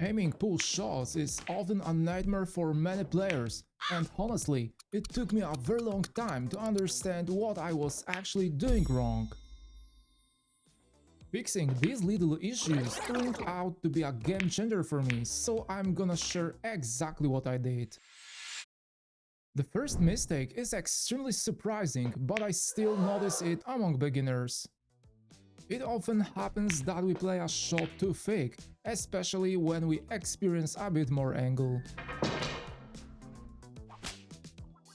Aiming pull shots is often a nightmare for many players, and honestly, it took me a very long time to understand what I was actually doing wrong. Fixing these little issues turned out to be a game changer for me, so I'm gonna share exactly what I did. The first mistake is extremely surprising, but I still notice it among beginners. It often happens that we play a shot too fake, especially when we experience a bit more angle.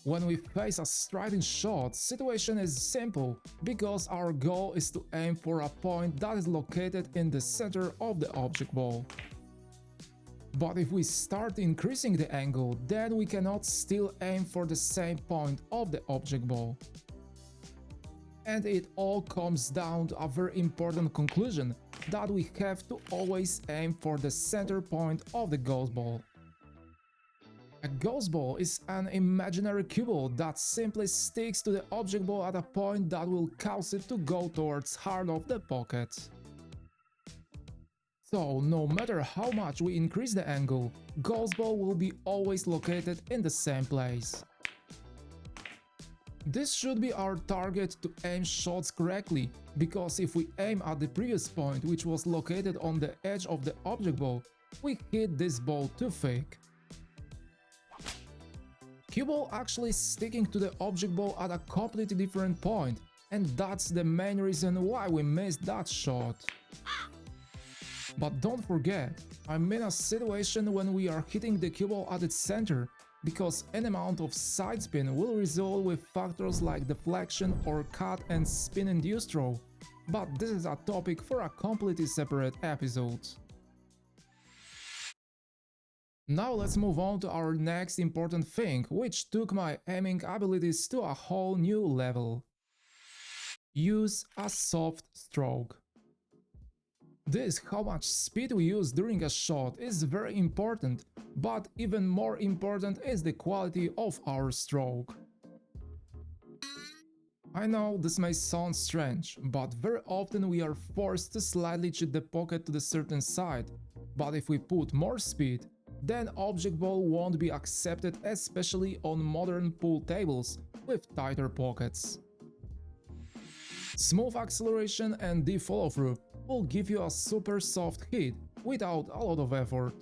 When we face a striding shot, situation is simple, because our goal is to aim for a point that is located in the center of the object ball. But if we start increasing the angle, then we cannot still aim for the same point of the object ball. And it all comes down to a very important conclusion, that we have to always aim for the center point of the ghost ball. A ghost ball is an imaginary cue ball that simply sticks to the object ball at a point that will cause it to go towards heart of the pocket. So, no matter how much we increase the angle, ghost ball will be always located in the same place. This should be our target to aim shots correctly, because if we aim at the previous point, which was located on the edge of the object ball, we hit this ball too fake. Cue ball actually sticking to the object ball at a completely different point, and that's the main reason why we missed that shot. But don't forget, I'm in a situation when we are hitting the cue ball at its center, because any amount of side spin will result with factors like deflection or cut and spin induced throw, but this is a topic for a completely separate episode. Now let's move on to our next important thing, which took my aiming abilities to a whole new level. Use a soft stroke. This, how much speed we use during a shot, is very important, but even more important is the quality of our stroke. I know this may sound strange, but very often we are forced to slightly cheat the pocket to the certain side, but if we put more speed, then object ball won't be accepted, especially on modern pool tables with tighter pockets. Smooth acceleration and deep follow-through will give you a super soft hit without a lot of effort.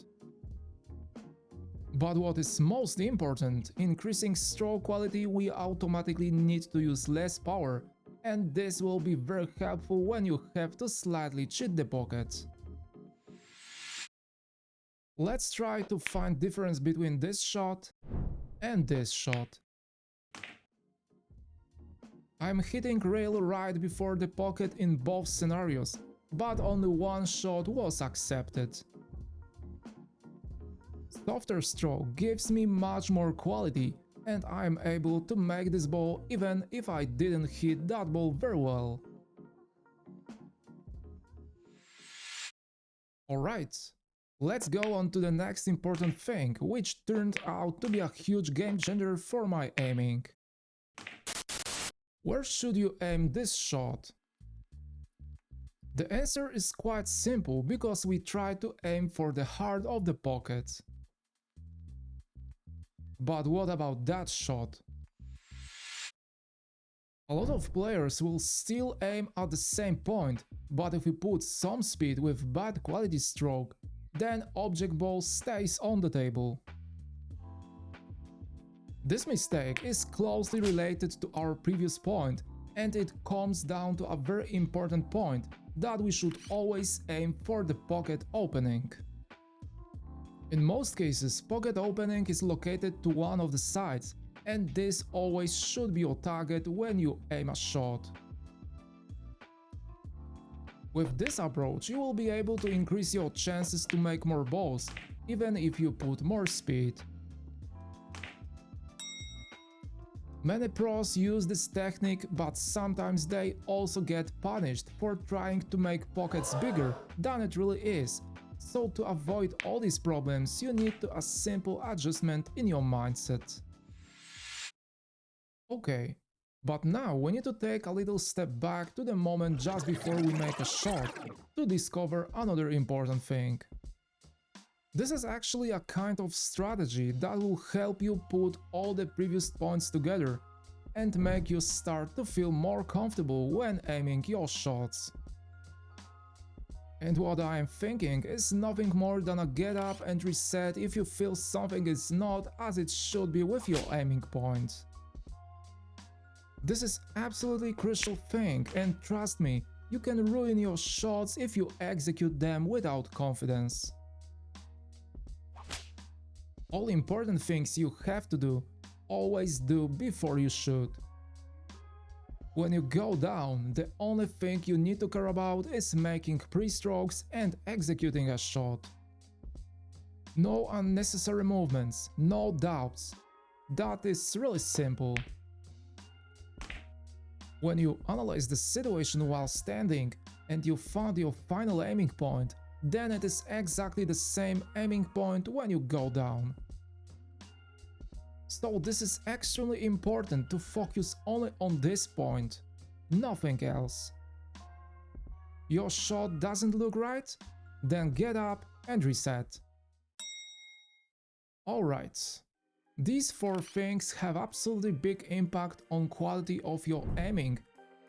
But what is most important, increasing stroke quality, we automatically need to use less power, and this will be very helpful when you have to slightly cheat the pocket. Let's try to find difference between this shot and this shot. I'm hitting rail right before the pocket in both scenarios, but only one shot was accepted. Softer stroke gives me much more quality, and I'm able to make this ball even if I didn't hit that ball very well. Alright, let's go on to the next important thing, which turned out to be a huge game changer for my aiming. Where should you aim this shot? The answer is quite simple, because we try to aim for the heart of the pocket. But what about that shot? A lot of players will still aim at the same point, but if we put some speed with bad quality stroke, then object ball stays on the table. This mistake is closely related to our previous point, and it comes down to a very important point, that we should always aim for the pocket opening. In most cases, pocket opening is located to one of the sides, and this always should be your target when you aim a shot. With this approach, you will be able to increase your chances to make more balls, even if you put more speed. Many pros use this technique, but sometimes they also get punished for trying to make pockets bigger than it really is. So to avoid all these problems, you need a simple adjustment in your mindset. Okay, but now we need to take a little step back to the moment just before we make a shot to discover another important thing. This is actually a kind of strategy that will help you put all the previous points together and make you start to feel more comfortable when aiming your shots. And what I am thinking is nothing more than a get up and reset if you feel something is not as it should be with your aiming point. This is absolutely crucial thing, and trust me, you can ruin your shots if you execute them without confidence. All important things you have to do, always do before you shoot. When you go down, the only thing you need to care about is making pre-strokes and executing a shot. No unnecessary movements, no doubts. That is really simple. When you analyze the situation while standing and you found your final aiming point, then it is exactly the same aiming point when you go down. So this is extremely important to focus only on this point, nothing else. Your shot doesn't look right? Then get up and reset. Alright. These 4 things have absolutely big impact on quality of your aiming,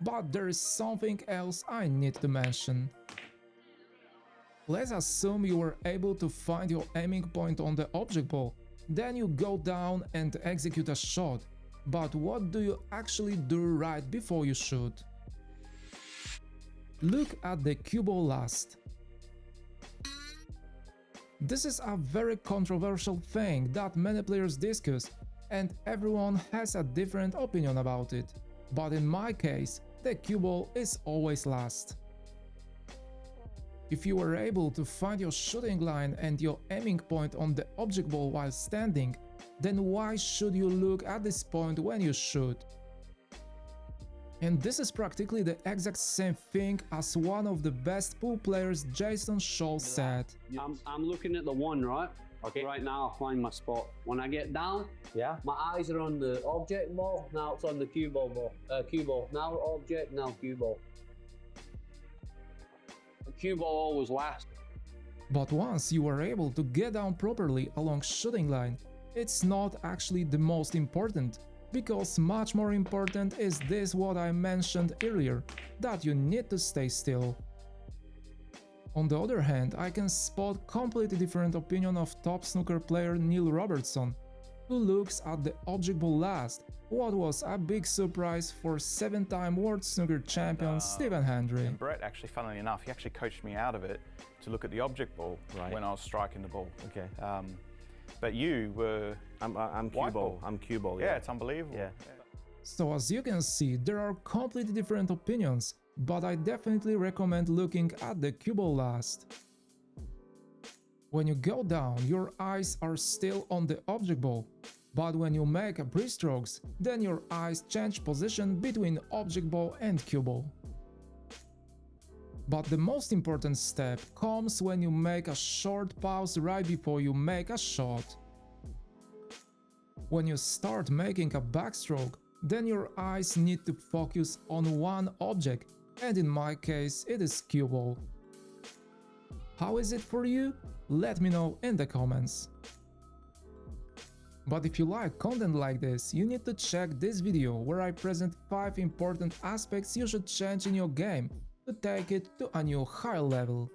but there is something else I need to mention. Let's assume you were able to find your aiming point on the object ball, then you go down and execute a shot, but what do you actually do right before you shoot? Look at the cue ball last. This is a very controversial thing that many players discuss, and everyone has a different opinion about it, but in my case, the cue ball is always last. If you were able to find your shooting line and your aiming point on the object ball while standing, then why should you look at this point when you shoot? And this is practically the exact same thing as one of the best pool players, Jason Scholl, said. I'm looking at the one, right? Okay. Right now I find my spot. When I get down, Yeah. my eyes are on the object ball, now it's on the cue ball. Now object, now cue ball. The cue ball always last. But once you are able to get down properly along shooting line, it's not actually the most important, because much more important is this what I mentioned earlier, that you need to stay still. On the other hand, I can spot completely different opinion of top snooker player Neil Robertson, who looks at the object ball last, what was a big surprise for 7-time World Snooker champion Stephen Hendry. And Brett, actually, funnily enough, he actually coached me out of it to look at the object ball when I was striking the ball. Okay. But you were... I'm cue white ball. ball. I'm cue ball. Yeah, it's unbelievable. Yeah. So as you can see, there are completely different opinions, but I definitely recommend looking at the cue ball last. When you go down, your eyes are still on the object ball, but when you make a pre-strokes, then your eyes change position between object ball and cue ball. But the most important step comes when you make a short pause right before you make a shot. When you start making a backstroke, then your eyes need to focus on one object, and in my case it is cue ball. How is it for you? Let me know in the comments. But if you like content like this, you need to check this video where I present 5 important aspects you should change in your game to take it to a new higher level.